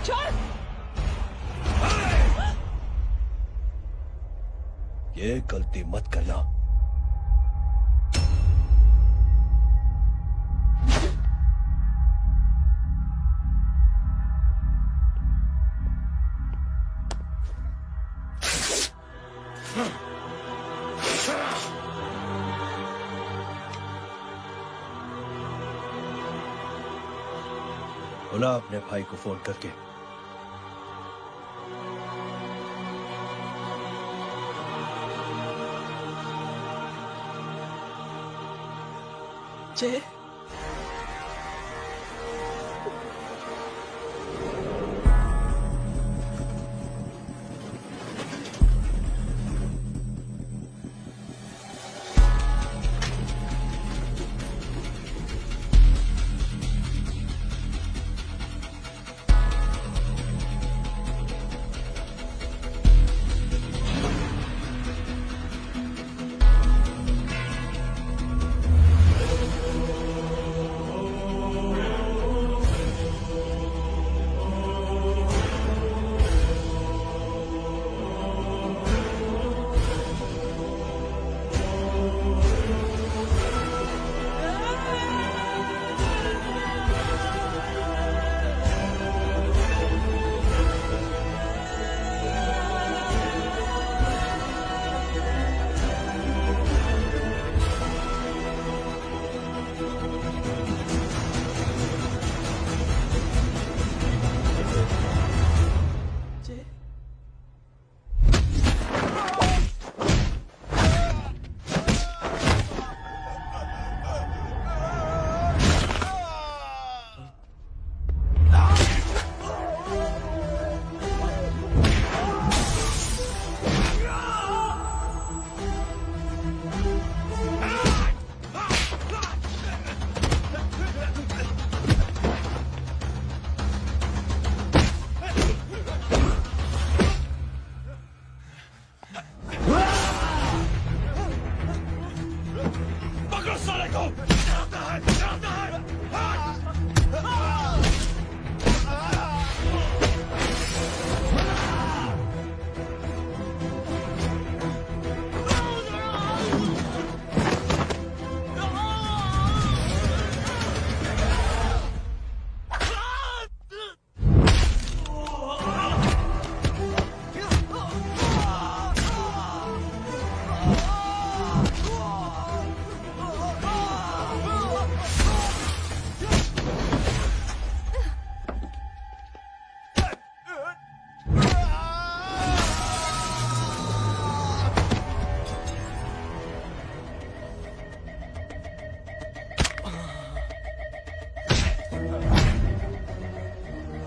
छोड़। ये गलती मत करना। बोला अपने भाई को फोन करके। जय,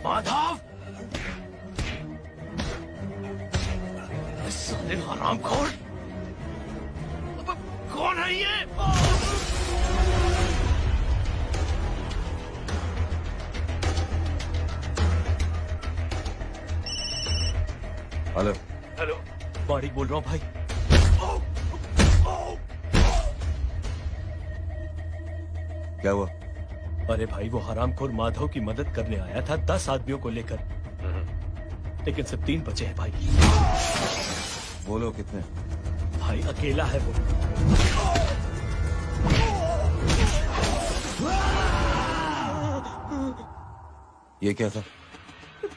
माधव, साले हरामखोर, कौन है ये? हेलो हेलो, मारिक बोल रहा हूँ भाई। क्या हुआ? अरे भाई, वो हरामखोर माधव की मदद करने आया था 10 आदमियों को लेकर, लेकिन सिर्फ 3 बचे हैं भाई। बोलो कितने? भाई अकेला है वो। ये क्या था?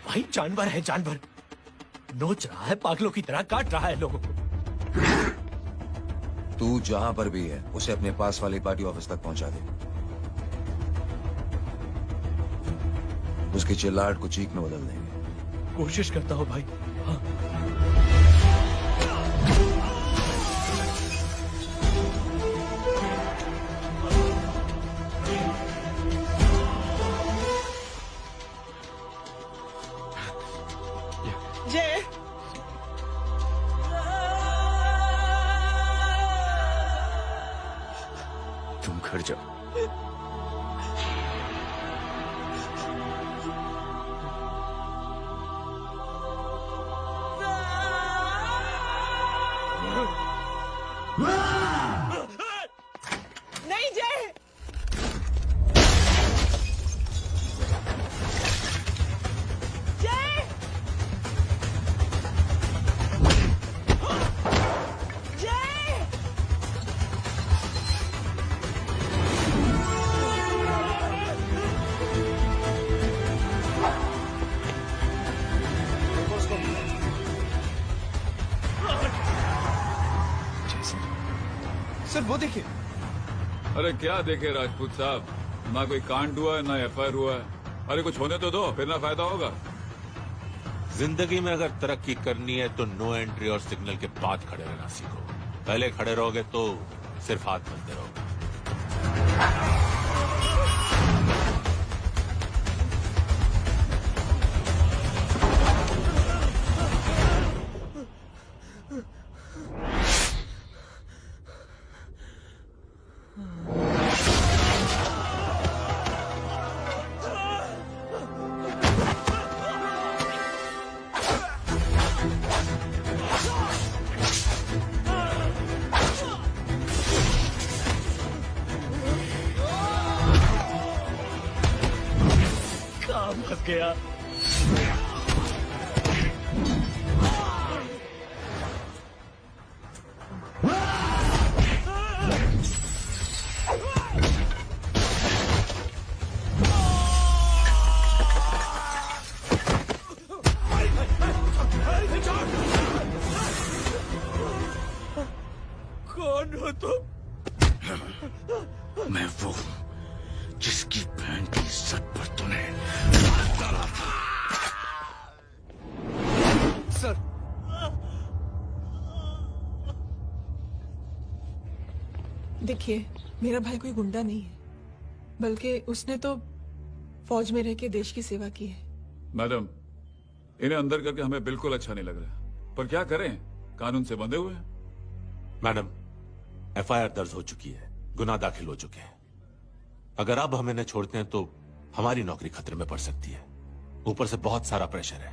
भाई जानवर है, जानवर। नोच रहा है, पागलों की तरह काट रहा है लोगों को। तू जहां पर भी है उसे अपने पास वाले पार्टी ऑफिस तक पहुंचा दे। उसकी चिल्लाहट को चीख में बदल देंगे। कोशिश करता हूँ भाई। हाँ। जय, तुम घर जाओ। नहीं जय, जय, वो देखिए। अरे क्या देखे राजपूत साहब, ना कोई कांड हुआ है ना एफआईआर हुआ है। अरे कुछ होने तो दो, फिर ना फायदा होगा। जिंदगी में अगर तरक्की करनी है तो नो एंट्री और सिग्नल के बाद खड़े रहना सीखो। पहले खड़े रहोगे तो सिर्फ हाथ धरते रहोगे। काम फंस गया। कौन हो तुम? मैं वो हूं जिसकी बहन की इज्जत पर तूने डाला था। सर, देखिए, मेरा भाई कोई गुंडा नहीं है, बल्कि उसने तो फौज में रह के देश की सेवा की है। मैडम, इन्हें अंदर करके हमें बिल्कुल अच्छा नहीं लग रहा, पर क्या करें, कानून से बंधे हुए हैं। मैडम, एफआईआर दर्ज हो चुकी है, गुनाह दाखिल हो चुके हैं। अगर अब हम इन्हें छोड़ते हैं तो हमारी नौकरी खतरे में पड़ सकती है। ऊपर से बहुत सारा प्रेशर है।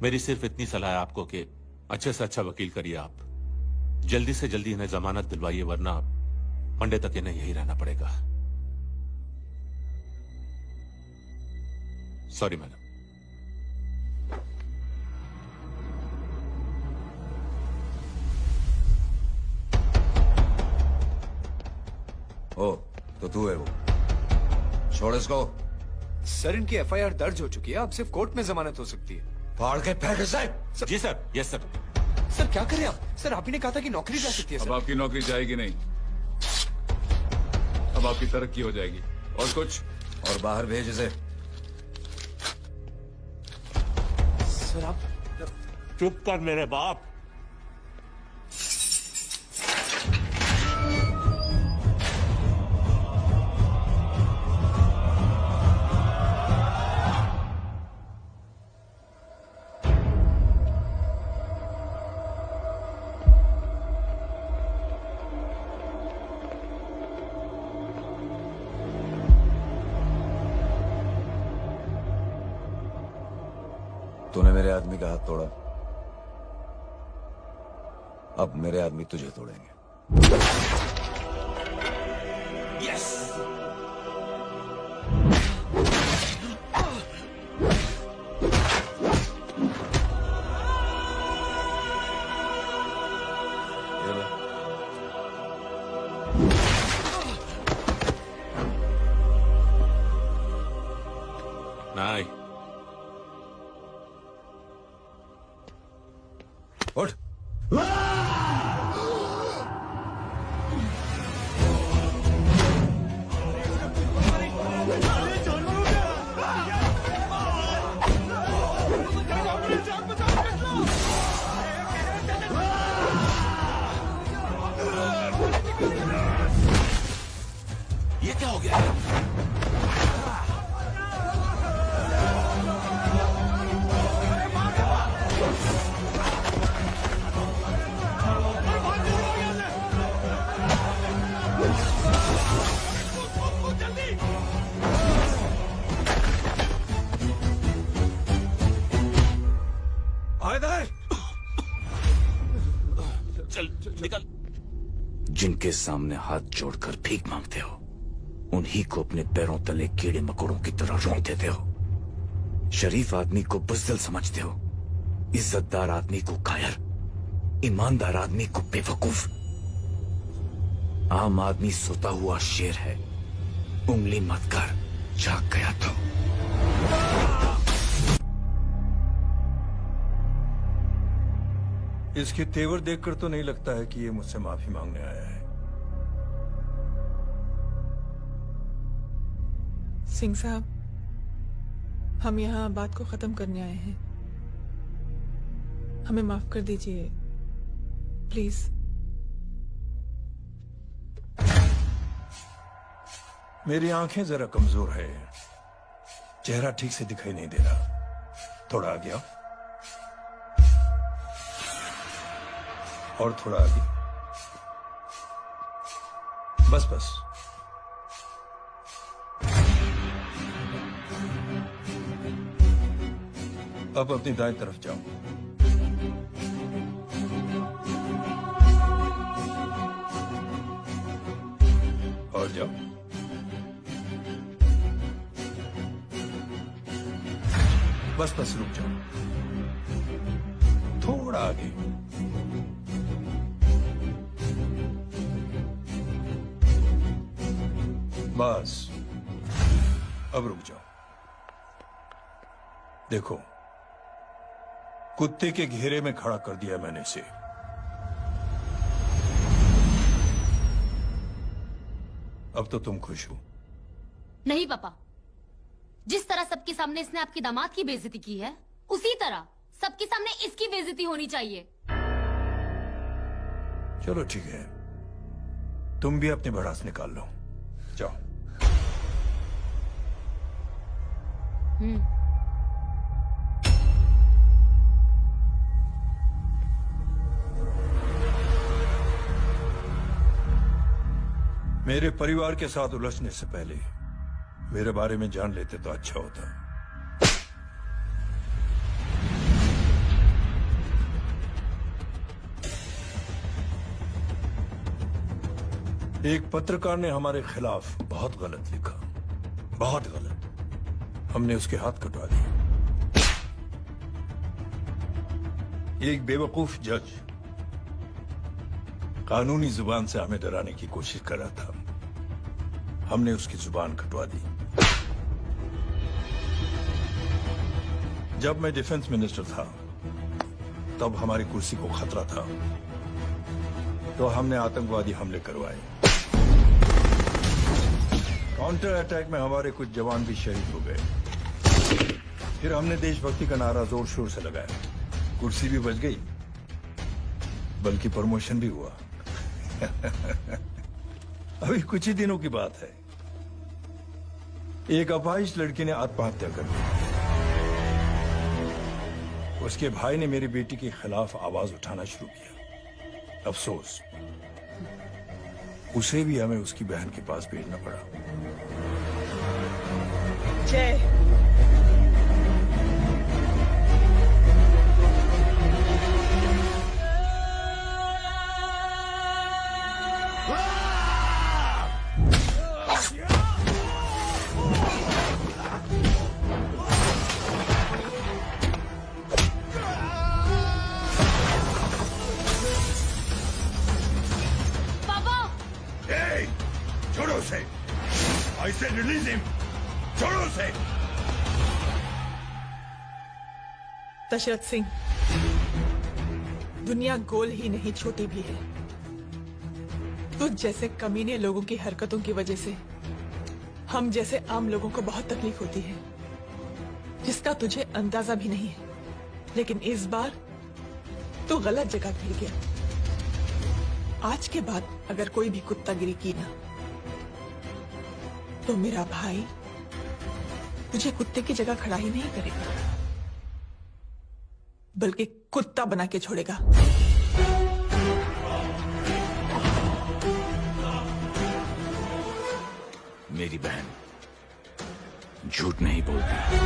मेरी सिर्फ इतनी सलाह है आपको कि अच्छे से अच्छा वकील करिए आप। जल्दी से जल्दी इन्हें जमानत दिलवाइए, वरना मंडे तक इन्हें यही रहना पड़ेगा। Sorry madam. ओ, तो तू है वो। छोड़ इसको। सर इनकी एफआईआर दर्ज हो चुकी है, अब सिर्फ कोर्ट में जमानत हो सकती है। फाड़ के फेंक इसे। जी सर, यस सर। सर क्या करें आप? सर आप ही ने कहा था कि नौकरी जा सकती है। अब सर आपकी नौकरी जाएगी नहीं, अब आपकी तरक्की हो जाएगी। और कुछ? और बाहर भेज इसे। सर आप चुप कर मेरे बाप। तूने मेरे आदमी का हाथ तोड़ा, अब मेरे आदमी तुझे तोड़ेंगे। यस। ये ले। नहीं, उठ। ये क्या हो गया? चल निकल। जिनके सामने हाथ जोड़कर भीख मांगते हो, उन्हीं को अपने पैरों तले कीड़े मकोड़ों की तरह रोक देते हो। शरीफ आदमी को बुज़दिल समझते हो, इज्जतदार आदमी को कायर, ईमानदार आदमी को बेवकूफ। आम आदमी सोता हुआ शेर है, उंगली मत कर, जाग गया तो। इसके तेवर देखकर तो नहीं लगता है कि ये मुझसे माफी मांगने आया है। सिंह साहब, हम यहाँ बात को खत्म करने आए हैं। हमें माफ कर दीजिए प्लीज। मेरी आंखें जरा कमजोर है, चेहरा ठीक से दिखाई नहीं दे रहा। थोड़ा आगे आओ और थोड़ा आगे। बस बस। अब अपनी दाएं तरफ जाओ। और जाओ। बस बस रुक जाओ, थोड़ा आगे। बस अब रुक जाओ। देखो, कुत्ते के घेरे में खड़ा कर दिया मैंने इसे। अब तो तुम खुश हो? नहीं पापा, जिस तरह सबके सामने इसने आपकी दामाद की बेइज्जती की है, उसी तरह सबके सामने इसकी बेइज्जती होनी चाहिए। चलो ठीक है, तुम भी अपनी भड़ास निकाल लो। जाओ। मेरे परिवार के साथ उलझने से पहले मेरे बारे में जान लेते तो अच्छा होता। एक पत्रकार ने हमारे खिलाफ बहुत गलत लिखा, बहुत गलत। हमने उसके हाथ कटवा दिए। एक बेवकूफ जज कानूनी जुबान से हमें डराने की कोशिश कर रहा था। हमने उसकी जुबान कटवा दी। जब मैं डिफेंस मिनिस्टर था, तब हमारी कुर्सी को खतरा था, तो हमने आतंकवादी हमले करवाए। काउंटर अटैक में हमारे कुछ जवान भी शहीद हो गए। फिर हमने देशभक्ति का नारा जोर शोर से लगाया। कुर्सी भी बच गई, बल्कि प्रमोशन भी हुआ। अभी कुछ ही दिनों की बात है, एक अपाहिज लड़की ने आत्महत्या कर ली। उसके भाई ने मेरी बेटी के खिलाफ आवाज उठाना शुरू किया। अफसोस, उसे भी हमें उसकी बहन के पास भेजना पड़ा। जय। छोड़ो उसे। I said release him. छोड़ो उसे। दशरथ सिंह, दुनिया गोल ही नहीं छोटी भी है। तुझ जैसे कमीने लोगों की हरकतों की वजह से हम जैसे आम लोगों को बहुत तकलीफ होती है, जिसका तुझे अंदाजा भी नहीं है। लेकिन इस बार तू गलत जगह गिर गया। आज के बाद अगर कोई भी कुत्तागिरी की ना, तो मेरा भाई तुझे कुत्ते की जगह खड़ा ही नहीं करेगा, बल्कि कुत्ता बना के छोड़ेगा। मेरी बहन झूठ नहीं बोलती।